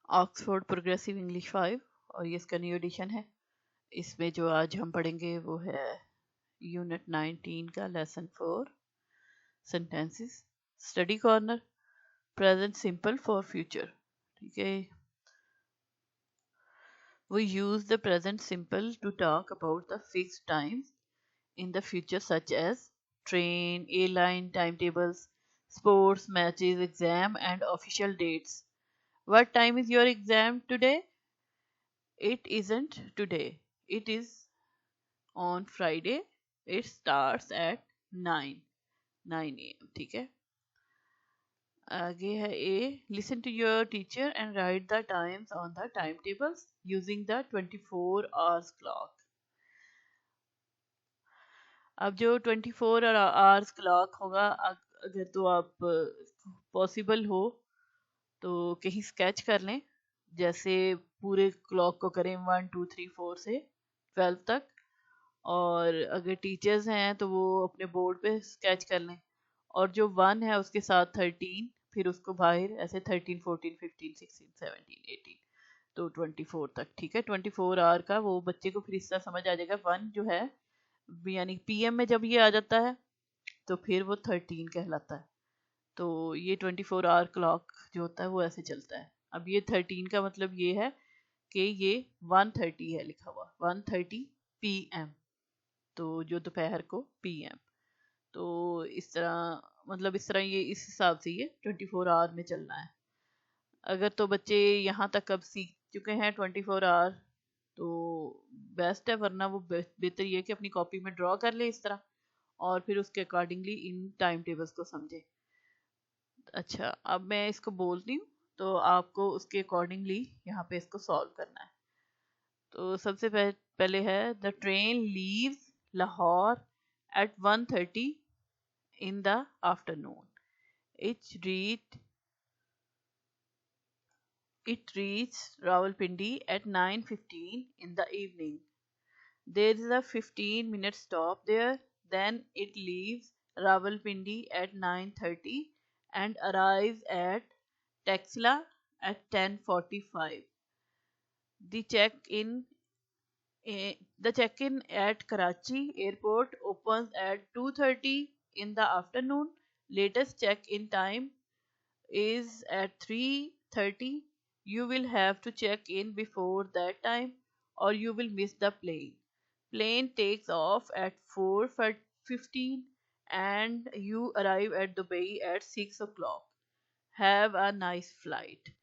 Oxford progressive English 5 और ये इसका न्यू एडिशन है। इसमें जो आज हम पढ़ेंगे वो है यूनिट 19 का lesson 4 sentences. Study corner, present simple for future. ठीक है, we use the present simple to talk about the fixed times in the future such as train, airline timetables, sports matches, exam and official dates. What time is your exam today? It isn't today. It is on Friday. It starts at 9 a.m. ठीक है। आगे है A. Listen to your teacher and write the times on the timetables using the 24 hours clock. अब जो 24 hours clock होगा, अगर तो आप पॉसिबल हो तो कहीं स्केच कर लें, जैसे पूरे क्लॉक को करें 1 2 3 4 से 12 तक, और अगर टीचर्स हैं तो वो अपने बोर्ड पे स्केच कर लें, और जो 1 है उसके साथ 13, फिर उसको बाहर ऐसे 13 14 15 16 17 18 तो 24 तक। ठीक है, 24 आवर का वो बच्चे को फिर इस तरह समझ आ जाएगा। 1 जो है यानी पीएम में जब ये आ जाता है तो फिर वो 13 कहलाता है। तो ये 24 आवर क्लॉक जो होता है वो ऐसे चलता है। अब ये 13 का मतलब ये है कि ये 1:30 है लिखा हुआ, 1:30 पीएम, तो जो दोपहर को पीएम। तो इस तरह मतलब इस तरह ये इस हिसाब से ये 24 आवर में चलना है। अगर तो बच्चे यहाँ तक अब सीख चुके हैं 24 आवर तो बेस्ट है, वरना वो बेहतर ये कि अपनी कॉपी में ड्रॉ कर ले इस तरह, और फिर उसके अकॉर्डिंगली इन टाइम टेबल्स को समझे। अच्छा, अब मैं इसको बोलती हूँ तो आपको उसके अकॉर्डिंगली यहाँ पे इसको सॉल्व करना है। तो सबसे पहले है the train leaves Lahore at 1:30 in the afternoon. It reached Rawalpindi at 9:15 in the evening. There is a 15-minute stop there. Then it leaves Rawalpindi at 9:30 and arrives at Taxila at 10:45. The check-in the check-in at Karachi airport opens at 2:30 in the afternoon. Latest check-in time is at 3:30. You will have to check in before that time or you will miss the plane. Plane takes off at 4:15 and you arrive at Dubai at 6 o'clock. Have a nice flight.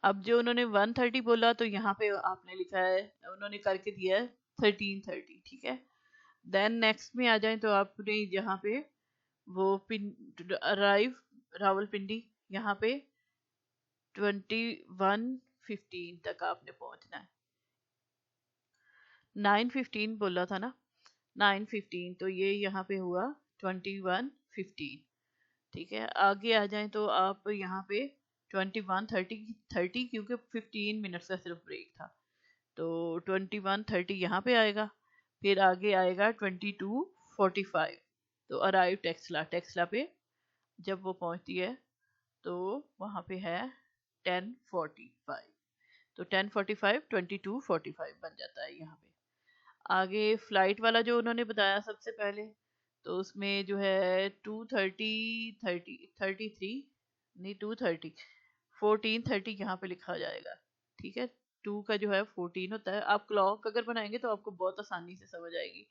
अब जो उन्होंने 1:30 बोला तो यहाँ पे आपने लिखा है, उन्होंने करके दिया है 13:30। ठीक है, देन नेक्स्ट में आ जाए तो आपने यहाँ पे वो अराइव रावलपिंडी, यहाँ पे 21:15 तक आपने पहुंचना है। 9:15 बोला था ना, 9:15 तो ये यहाँ पे हुआ 21:15। ठीक है, आगे आ जाए तो आप यहाँ पे 21:30 क्योंकि 15 मिनट्स का सिर्फ ब्रेक था, तो 21:30 यहाँ पे आएगा। फिर आगे आएगा 22:45 तो अराइव टेक्सला पे जब वो पहुंचती है तो वहाँ पे है 10:45, तो 10:45 22:45 बन जाता है यहाँ पे। आगे फ्लाइट वाला जो उन्होंने बताया सबसे पहले, तो उसमें जो है 2:33 नहीं 2:30 14:30 यहाँ पे लिखा जाएगा। ठीक है, 2 का जो है 14 होता है। आप क्लॉक अगर बनाएंगे तो आपको बहुत आसानी से समझ आएगी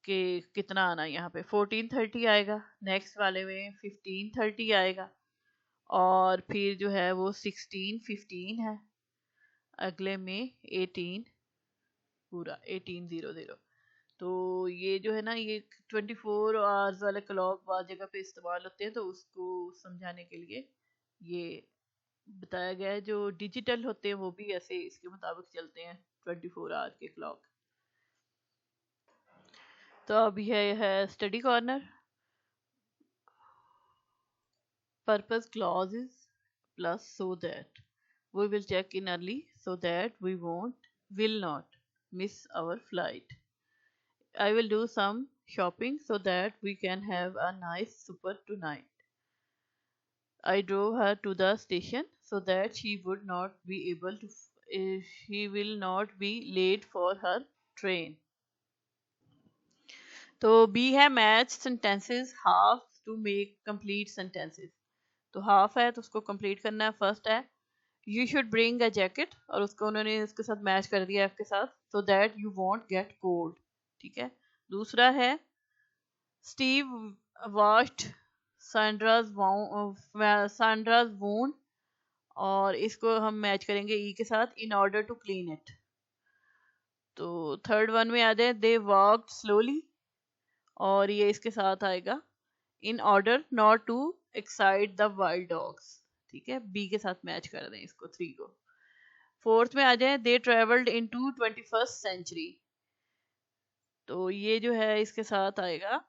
कि कितना आना है। यहाँ पे 14:30 आएगा, नेक्स्ट वाले में 15:30 आएगा, और फिर जो है वो 16:15 है, अगले में 18 पूरा 18:00। तो ये जो है ना, ये 24 आवर्स वाले क्लॉक बाद जगह पे इस्तेमाल होते हैं, तो उसको समझाने के लिए ये बताया गया है। जो डिजिटल होते हैं वो भी ऐसे इसके मुताबिक चलते हैं 24 आवर के क्लॉक। तो अब यह है study corner. Purpose clauses plus so that we will check in early so that we will not miss our flight. I will do some shopping so that we can have a nice supper tonight. I drove her to the station so that she will not be late for her train. तो B है match sentences half to make complete sentences. तो half है तो उसको complete करना है. First है you should bring a jacket और उसको उन्होंने उसके साथ मैच कर दिया एफ के साथ, सो that you want gate cold. ठीक है. दूसरा है स्टीव वॉश्ड सैंड्राज वोन और इसको हम मैच करेंगे ई के साथ in order to clean it. तो थर्ड वन में आ जाए दे वॉक्ड स्लोली और ये इसके साथ आएगा in order not to excite the wild dogs. ठीक है. बी के साथ मैच कर दें इसको, थ्री को. फोर्थ में आ जाए they travelled into 21st century. तो ये जो है इसके साथ आएगा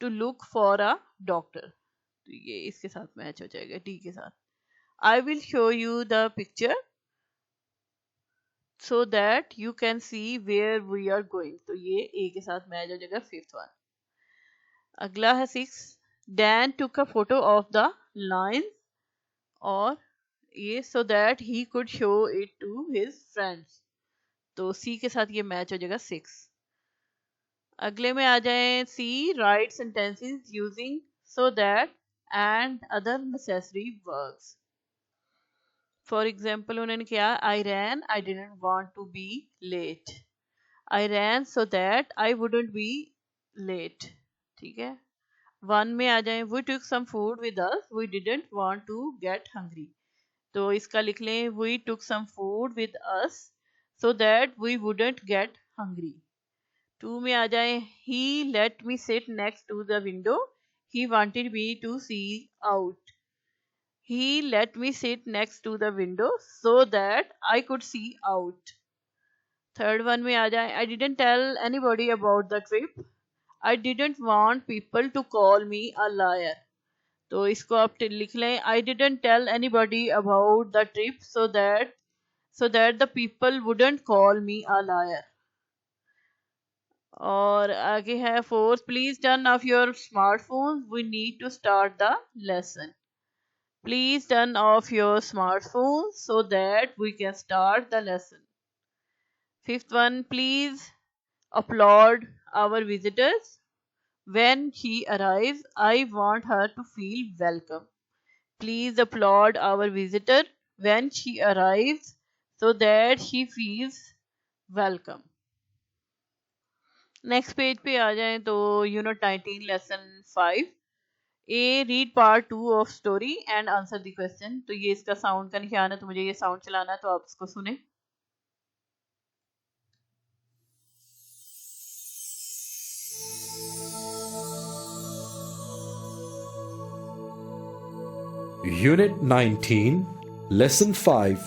to look for a doctor. तो ये इसके साथ मैच हो जाएगा डी के साथ. I will show you the picture so that you can see where we are going. तो ये ए के साथ मैच हो जाएगा फिफ्थ वन. अगला है six Dan took a photo of the line और ये so that he could show it to his friends. तो सी के साथ ये मैच हो जाएगा सिक्स. अगले में आ जाए C write sentences using so that and other necessary verbs. For example उन्होंने किया I ran I didn't want to be late. I ran so that I wouldn't be late. ठीक है. वन में आ जाए we took some food with us we didn't want to get hungry. तो इसका लिख लें we took some food with us so that we wouldn't get hungry. Two में आ जाए he let me sit next to the window he wanted me to see out. He let me sit next to the window so that I could see out. Third one में आ जाए I didn't tell anybody about the trip I didn't want people to call me a liar. तो इसको आप लिख लें I didn't tell anybody about the trip so that the people wouldn't call me a liar. और आगे है fourth please turn off your smartphone we need to start the lesson. Please turn off your smartphone so that we can start the lesson. Fifth one please applaud our visitors. When she arrives, I want her to feel welcome. Please applaud our visitor when she arrives so that she feels welcome. Next page पे आ जाएं तो Unit 19 Lesson 5. A read part 2 of story and answer the question. तो ये इसका sound का निशान है तो मुझे ये साउंड चलाना है तो आप इसको सुने. Unit 19, Lesson 5,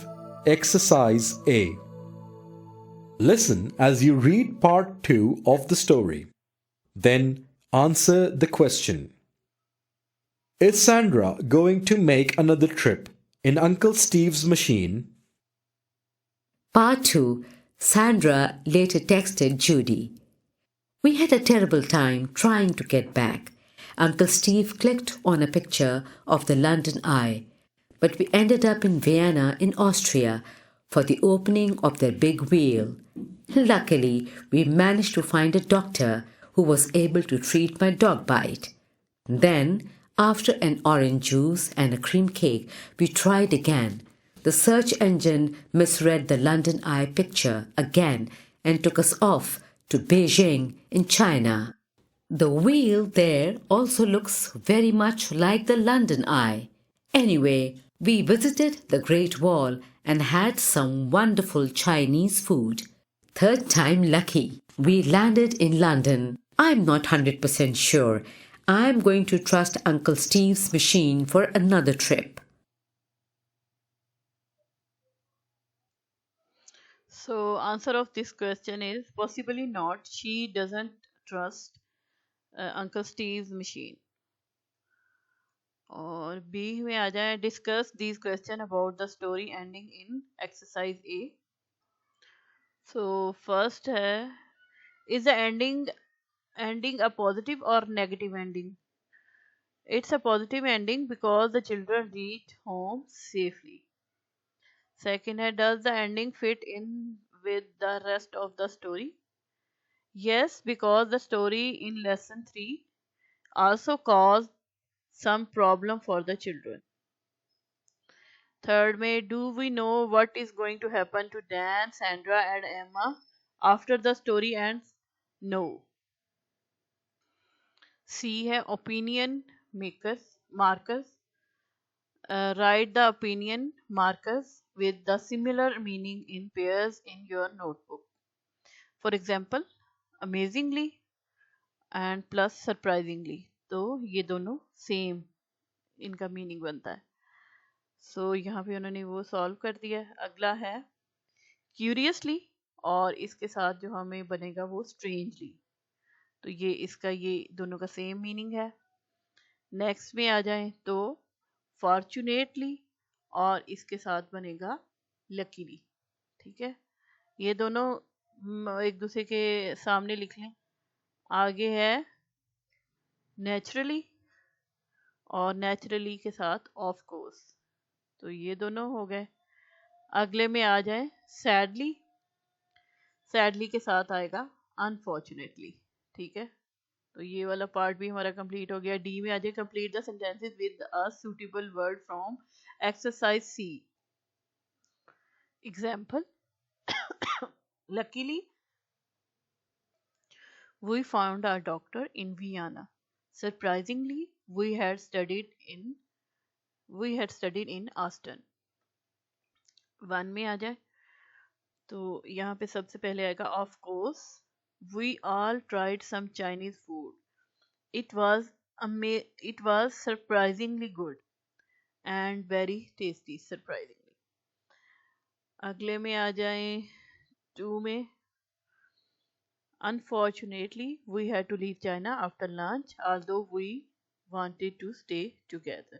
Exercise A. Listen as you read part 2 of the story. Then answer the question. Is Sandra going to make another trip in Uncle Steve's machine? Part 2. Sandra later texted Judy. We had a terrible time trying to get back. Uncle Steve clicked on a picture of the London Eye, but we ended up in Vienna in Austria for the opening of their big wheel. Luckily, we managed to find a doctor who was able to treat my dog bite. Then, after an orange juice and a cream cake, we tried again. The search engine misread the London Eye picture again and took us off to Beijing in China. The wheel there also looks very much like the London Eye. Anyway, we visited the Great Wall and had some wonderful Chinese food. Third time lucky. We landed in London. I'm not 100% sure. I'm going to trust Uncle Steve's machine for another trip. So answer of this question is possibly not. She doesn't trust Uncle Steve's machine. और B में आ जाए discuss these question about the story ending in exercise A. So first है is the ending a positive और negative ending. It's a positive ending because the children reach home safely. Second है, does the ending fit in with the rest of the story? Yes, because the story in lesson 3 also caused some problem for the children. Third में, do we know what is going to happen to Dan, Sandra and Emma after the story ends? No. C है opinion makers markers. Write the opinion markers with the similar meaning in pairs in your notebook. For example, amazingly and plus surprisingly. तो ये दोनों same इनका meaning बनता है. सो यहाँ पे उन्होंने वो सॉल्व कर दिया. अगला है क्यूरियसली और इसके साथ जो हमें बनेगा वो स्ट्रेंजली. तो ये इसका ये दोनों का सेम मीनिंग है. नेक्स्ट में आ जाएं तो फॉर्चुनेटली और इसके साथ बनेगा लकीली. ठीक है, ये दोनों एक दूसरे के सामने लिख लें. आगे है नेचुरली और नेचुरली के साथ ऑफ कोर्स. तो ये दोनों हो गए. अगले में आ जाए सैडली. सैडली के साथ आएगा अनफॉर्चुनेटली. ठीक है, तो ये वाला पार्ट भी हमारा कंप्लीट हो गया. डी में आ जाए complete the sentences with a suitable word from exercise C. Example, luckily we found our doctor in Vienna. Surprisingly, we had studied in Austin. One में आ जाए तो यहाँ पे सबसे पहले आएगा of course. We all tried some Chinese food. It was it was surprisingly good and very tasty. Surprisingly. अगले में आ जाए टू में. Unfortunately, we had to leave China after lunch, although we wanted to stay together.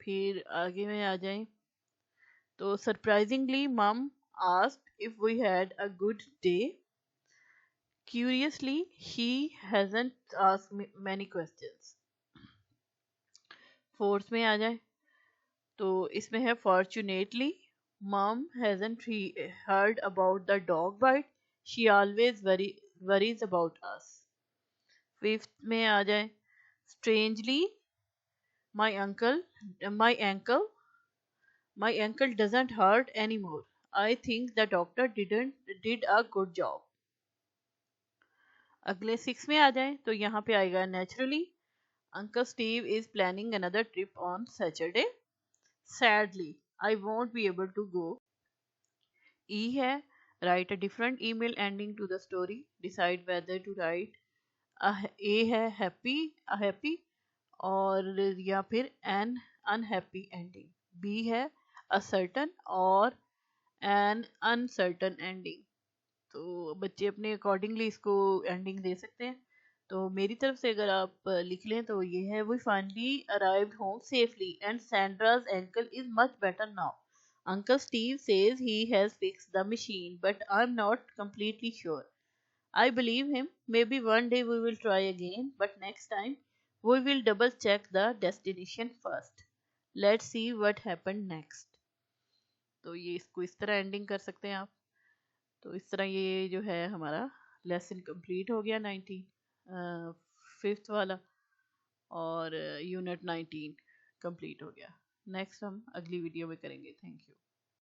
फिर आगे में आ जाए तो surprisingly, Mom asked if we had a good day. Curiously, he hasn't asked me many questions. Fourth में आ जाए तो इसमें है fortunately, Mom hasn't heard about the dog bite. She always worries about us. Fifth में आ जाए strangely, my uncle my ankle doesn't hurt anymore. I think the doctor did a good job. अगले सिक्स में आ जाए तो यहाँ पे आएगा naturally. Uncle Steve is planning another trip on Saturday. Sadly, I won't be able to go. E है write a different email ending to the story. Decide whether to write A है a happy और या फिर an unhappy ending. B है a certain और an uncertain ending. तो बच्चे अपने अकॉर्डिंगली इसको एंडिंग दे सकते हैं. तो मेरी तरफ से अगर आप लिख लें तो ये है we finally arrived home safely and Sandra's ankle is much better now. Uncle Steve says he has fixed the machine, but I'm not completely sure. I believe him. Maybe one day we will try again, but next time we will double check the destination first. Let's see what happened next. तो ये इसको इस तरह ending कर सकते हैं आप. तो इस तरह ये जो है हमारा लेसन कंप्लीट हो गया 19 फिफ्थ वाला और यूनिट 19 कंप्लीट हो गया. नेक्स्ट हम अगली वीडियो में करेंगे. Thank you.